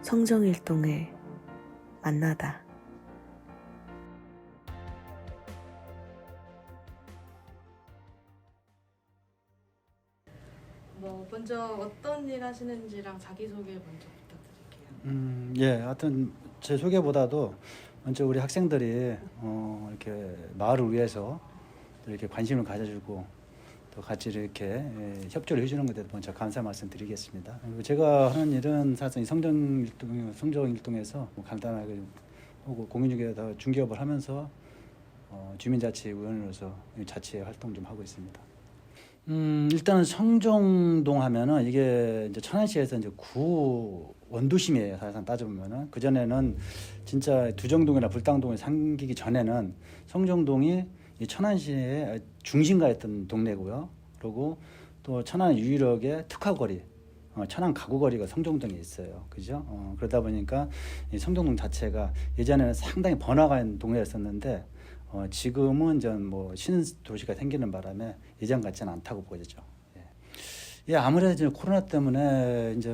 성정일동을 만나다. 먼저 어떤 일 하시는지랑 자기소개 먼저 부탁드릴게요. 예, 하여튼 제 소개보다도 먼저 우리 학생들이 이렇게 마을을 위해서 이렇게 관심을 가져주고 또 같이 이렇게 협조를 해주는 것에 먼저 감사 말씀드리겠습니다. 그리고 제가 하는 일은 사실 성정일동에서 간단하게 하고 공인중개사 중개업을 하면서 주민자치위원으로서 자치 활동 좀 하고 있습니다. 일단은 성정동 하면은 이게 이제 천안시에서 이제 구 원도심이에요. 사실상 따져보면은 그전에는 진짜 두정동이나 불당동이 생기기 전에는 성정동이 이 천안시의 중심가였던 동네고요. 그리고 또 천안 유일하게 특화거리, 천안 가구거리가 성정동에 있어요. 그죠? 그러다 보니까 이 성정동 자체가 예전에는 상당히 번화가인 동네였었는데 지금은 이제 뭐 신도시가 생기는 바람에 예전 같지는 않다고 보여죠. 예, 아무래도 이제 코로나 때문에 이제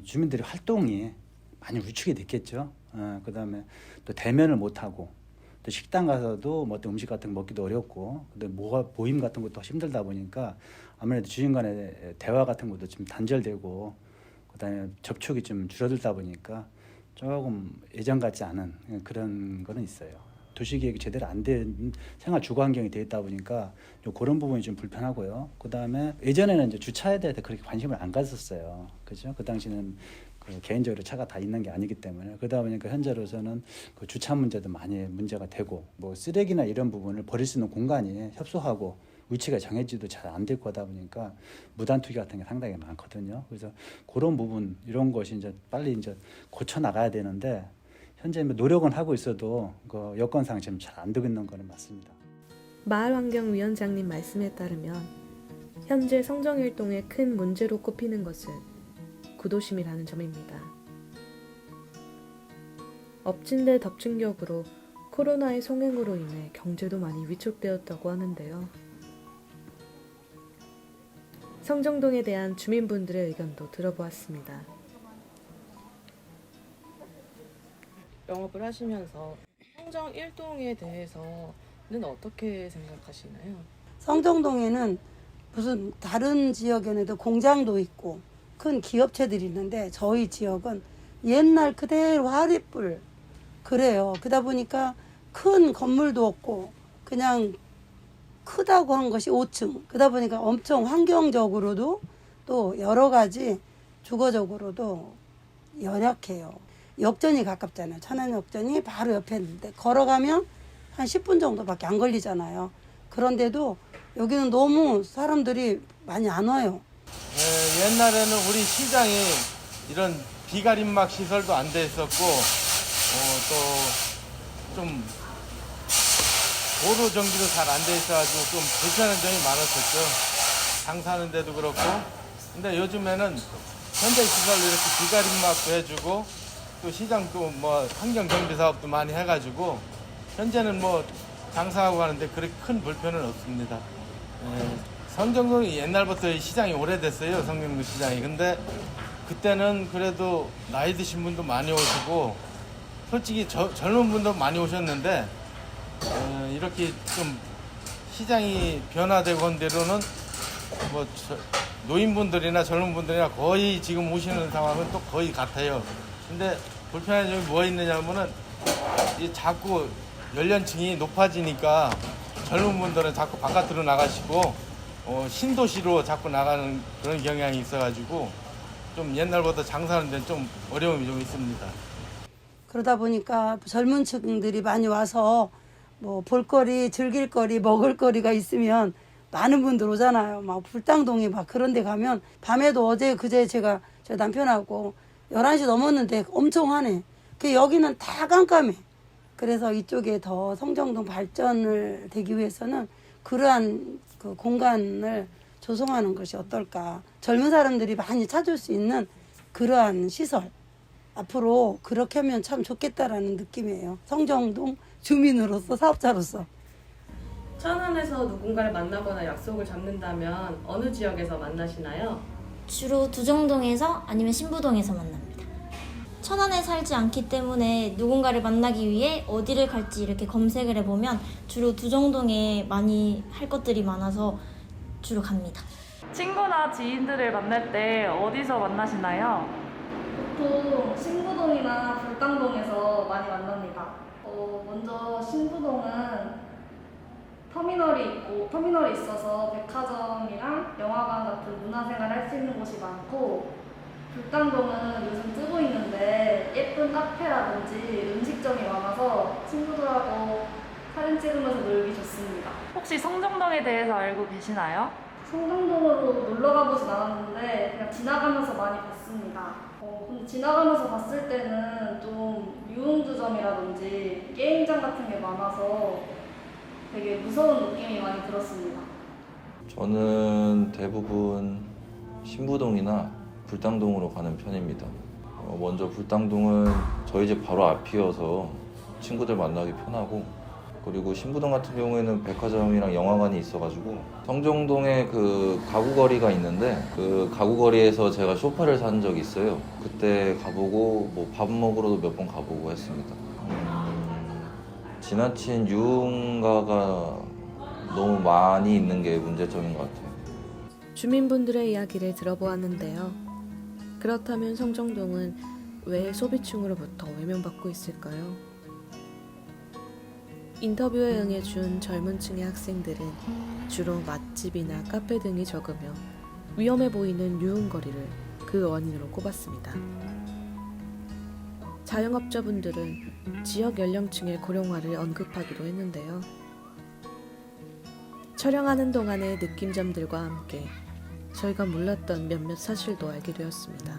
주민들이 활동이 많이 위축이 됐겠죠. 그다음에 또 대면을 못 하고 또 식당 가서도 뭐 어떤 음식 같은 거 먹기도 어렵고 근데 모임 같은 것도 힘들다 보니까 아무래도 주민 간의 대화 같은 것도 좀 단절되고 그다음에 접촉이 좀 줄어들다 보니까 조금 예전 같지 않은 그런 거는 있어요. 도시계획이 제대로 안 된 생활 주거 환경이 되어 있다 보니까 그런 부분이 좀 불편하고요. 그다음에 예전에는 이제 주차에 대해서 그렇게 관심을 안 가졌어요. 그죠? 그 당시는 개인적으로 차가 다 있는 게 아니기 때문에 그러다 보니까 현재로서는 그 주차 문제도 많이 문제가 되고 뭐 쓰레기나 이런 부분을 버릴 수 있는 공간이 협소하고 위치가 정해지도 잘 안 될 거다 보니까 무단 투기 같은 게 상당히 많거든요. 그래서 그런 부분 이런 것이 이제 빨리 이제 고쳐 나가야 되는데 현재 노력은 하고 있어도 그 여건상 지금 잘 안 되고 있는 거는 맞습니다. 마을환경위원장님 말씀에 따르면 현재 성정일동의 큰 문제로 꼽히는 것은 구도심이라는 점입니다. 엎친 데 덮친 격으로 코로나의 성행으로 인해 경제도 많이 위축되었다고 하는데요. 성정동에 대한 주민분들의 의견도 들어보았습니다. 영업을 하시면서 성정 1동에 대해서는 어떻게 생각하시나요? 성정동에는 무슨 다른 지역에는 공장도 있고 큰 기업체들이 있는데 저희 지역은 옛날 그대로 화랫불 그래요. 그러다 보니까 큰 건물도 없고 그냥 크다고 한 것이 5층. 그러다 보니까 엄청 환경적으로도 또 여러 가지 주거적으로도 열악해요. 역전이 가깝잖아요. 천안역전이 바로 옆에 있는데 걸어가면 한 10분 정도밖에 안 걸리잖아요. 그런데도 여기는 너무 사람들이 많이 안 와요. 옛날에는 우리 시장이 이런 비가림막 시설도 안 돼 있었고 또 좀 도로 정비도 잘 안 돼 있어가지고 좀 불편한 점이 많았었죠. 장사하는 데도 그렇고. 근데 요즘에는 현대 시설로 이렇게 비가림막도 해주고 또 시장도 뭐 환경 정비 사업도 많이 해가지고 현재는 뭐 장사하고 하는데 그렇게 큰 불편은 없습니다. 성정동이 옛날부터 시장이 오래됐어요. 성정동 시장이. 근데 그때는 그래도 나이 드신 분도 많이 오시고 솔직히 젊은 분도 많이 오셨는데 이렇게 좀 시장이 변화되고 한 대로는 뭐 노인분들이나 젊은 분들이나 거의 지금 오시는 상황은 또 거의 같아요. 근데 불편한 점이 뭐가 있느냐면은 자꾸 연령층이 높아지니까 젊은 분들은 자꾸 바깥으로 나가시고 신도시로 자꾸 나가는 그런 경향이 있어가지고 좀 옛날보다 장사하는 데는 좀 어려움이 좀 있습니다. 그러다 보니까 젊은 층들이 많이 와서 뭐 볼거리, 즐길거리, 먹을거리가 있으면 많은 분들 오잖아요. 막 불당동에 막 그런 데 가면 밤에도 어제 그제 제가 저 남편하고 11시 넘었는데 엄청 하네. 여기는 다 깜깜해. 그래서 이쪽에 더 성정동 발전을 되기 위해서는 그러한 그 공간을 조성하는 것이 어떨까. 젊은 사람들이 많이 찾을 수 있는 그러한 시설. 앞으로 그렇게 하면 참 좋겠다라는 느낌이에요. 성정동 주민으로서 사업자로서. 천안에서 누군가를 만나거나 약속을 잡는다면 어느 지역에서 만나시나요? 주로 두정동에서 아니면 신부동에서 만납니다. 천안에 살지 않기 때문에 누군가를 만나기 위해 어디를 갈지 이렇게 검색을 해보면 주로 두정동에 많이 할 것들이 많아서 주로 갑니다. 친구나 지인들을 만날 때 어디서 만나시나요? 보통 신부동이나 불당동에서 많이 만납니다. 먼저 신부동은 터미널이 있어서 백화점이랑 영화관 같은 문화생활 할 수 있는 곳이 많고, 불당동은 요즘 뜨고 있는데 예쁜 카페라든지 음식점이 많아서 친구들하고 사진 찍으면서 놀기 좋습니다. 혹시 성정동에 대해서 알고 계시나요? 성당동으로 놀러 가보진 않았는데 그냥 지나가면서 많이 봤습니다. 근데 지나가면서 봤을 때는 좀 유흥주점이라든지 게임장 같은 게 많아서 되게 무서운 느낌이 많이 들었습니다. 저는 대부분 신부동이나 불당동으로 가는 편입니다. 먼저 불당동은 저희 집 바로 앞이어서 친구들 만나기 편하고, 그리고 신부동 같은 경우에는 백화점이랑 영화관이 있어가지고 성정동에 그 가구거리가 있는데 그 가구거리에서 제가 소파를 산 적이 있어요. 그때 가보고 뭐 밥 먹으러도 몇 번 가보고 했습니다. 지나친 유흥가가 너무 많이 있는 게 문제점인 것 같아요. 주민분들의 이야기를 들어보았는데요. 그렇다면 성정동은 왜 소비층으로부터 외면받고 있을까요? 인터뷰에 응해준 젊은 층의 학생들은 주로 맛집이나 카페 등이 적으며 위험해 보이는 유흥거리를 그 원인으로 꼽았습니다. 자영업자분들은 지역 연령층의 고령화를 언급하기도 했는데요. 촬영하는 동안의 느낌점들과 함께 저희가 몰랐던 몇몇 사실도 알게 되었습니다.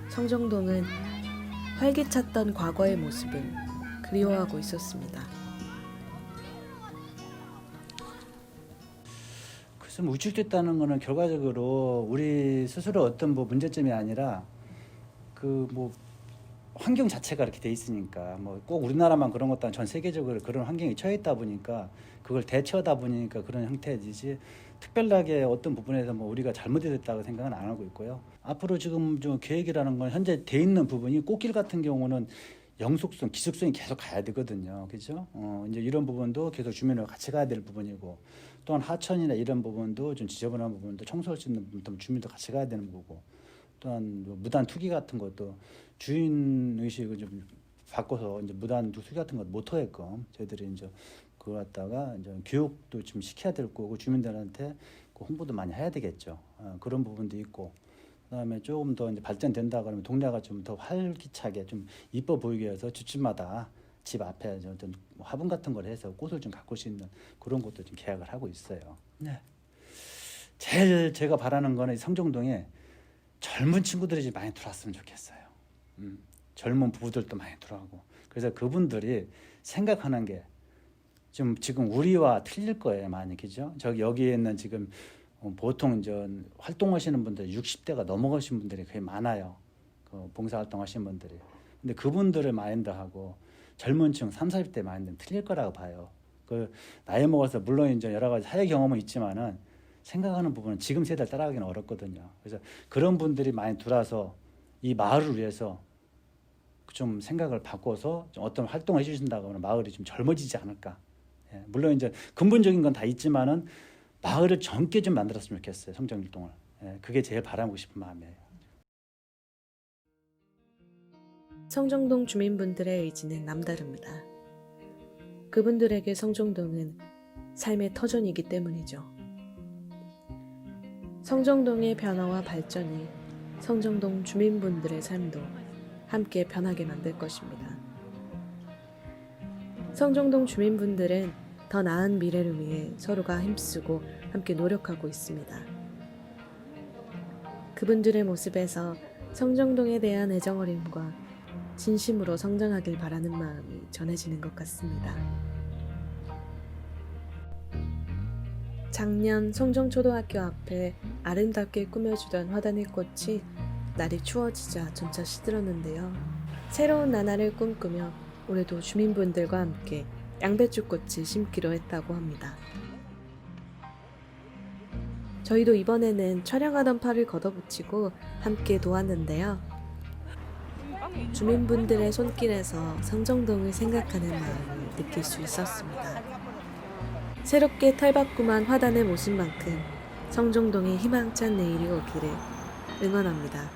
성정동은 활기찼던 과거의 모습을 그리워하고 있었습니다. 그래서 우측됐다는 거는 결과적으로 우리 스스로 어떤 뭐 문제점이 아니라 그 뭐 환경 자체가 이렇게 돼 있으니까 뭐 꼭 우리나라만 그런 것도 아니라 전 세계적으로 그런 환경에 처해 있다 보니까 그걸 대처하다 보니까 그런 형태이지, 특별하게 어떤 부분에서 뭐 우리가 잘못됐다고 생각은 안 하고 있고요. 앞으로 지금 좀 계획이라는 건 현재 돼 있는 부분이 꽃길 같은 경우는 영속성, 기속성이 계속 가야 되거든요. 그죠? 이제 이런 부분도 계속 주민과 같이 가야 될 부분이고, 또한 하천이나 이런 부분도 좀 지저분한 부분도 청소할 수 있는 부분도 주민도 같이 가야 되는 거고, 또한 뭐 무단 투기 같은 것도 주인 의식을 좀 바꿔서 이제 무단 투기 같은 것 못 하게끔 저희들이 이제 그거 갖다가 이제 교육도 좀 시켜야 될 거고, 주민들한테 그 홍보도 많이 해야 되겠죠. 그런 부분도 있고, 그다음에 조금 더 이제 발전된다 그러면 동네가 좀 더 활기차게 좀 이뻐 보이게 해서 주집마다 집 앞에 어떤 화분 같은 걸 해서 꽃을 좀 가꿀 수 있는 그런 것도 좀 계약을 하고 있어요. 네. 제일 제가 바라는 거는 성정동에 젊은 친구들이 좀 많이 들어왔으면 좋겠어요. 젊은 부부들도 많이 들어가고, 그래서 그분들이 생각하는 게 좀 지금 우리와 틀릴 거예요, 많이. 그죠? 저기 여기에 있는 지금 보통 이제 활동하시는 분들 60대가 넘어가신 분들이 거의 많아요. 그 봉사활동 하시는 분들이. 근데 그분들의 마인드하고 젊은 층 30, 40대 마인드는 틀릴 거라고 봐요. 그 나이 먹어서 물론 이제 여러 가지 사회 경험은 있지만은 생각하는 부분은 지금 세대를 따라가기는 어렵거든요. 그래서 그런 분들이 많이 들어와서 이 마을을 위해서 좀 생각을 바꿔서 좀 어떤 활동을 해주신다고 하면 마을이 좀 젊어지지 않을까. 예, 물론 이제 근본적인 건 다 있지만은 마을을 젊게 좀 만들었으면 좋겠어요, 성정일동을. 예, 그게 제일 바라고 싶은 마음이에요. 성정동 주민분들의 의지는 남다릅니다. 그분들에게 성정동은 삶의 터전이기 때문이죠. 성정동의 변화와 발전이 성정동 주민분들의 삶도 함께 변하게 만들 것입니다. 성정동 주민분들은 더 나은 미래를 위해 서로가 힘쓰고 함께 노력하고 있습니다. 그분들의 모습에서 성정동에 대한 애정어림과 진심으로 성장하길 바라는 마음이 전해지는 것 같습니다. 작년 성정초등학교 앞에 아름답게 꾸며주던 화단의 꽃이 날이 추워지자 점차 시들었는데요. 새로운 나날을 꿈꾸며 올해도 주민분들과 함께 양배추꽃을 심기로 했다고 합니다. 저희도 이번에는 촬영하던 팔을 걷어붙이고 함께 도왔는데요. 주민분들의 손길에서 성정동을 생각하는 마음을 느낄 수 있었습니다. 새롭게 탈바꿈한 화단의 모습만큼 성정동의 희망찬 내일이 오기를 응원합니다.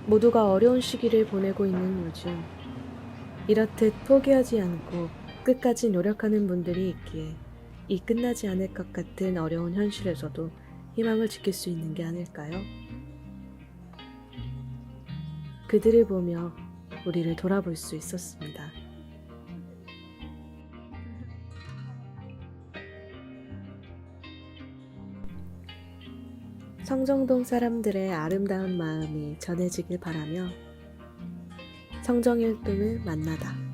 모두가 어려운 시기를 보내고 있는 요즘, 이렇듯 포기하지 않고 끝까지 노력하는 분들이 있기에 이 끝나지 않을 것 같은 어려운 현실에서도 희망을 지킬 수 있는 게 아닐까요? 그들을 보며 우리를 돌아볼 수 있었습니다. 성정동 사람들의 아름다운 마음이 전해지길 바라며 성정일동을 만나다.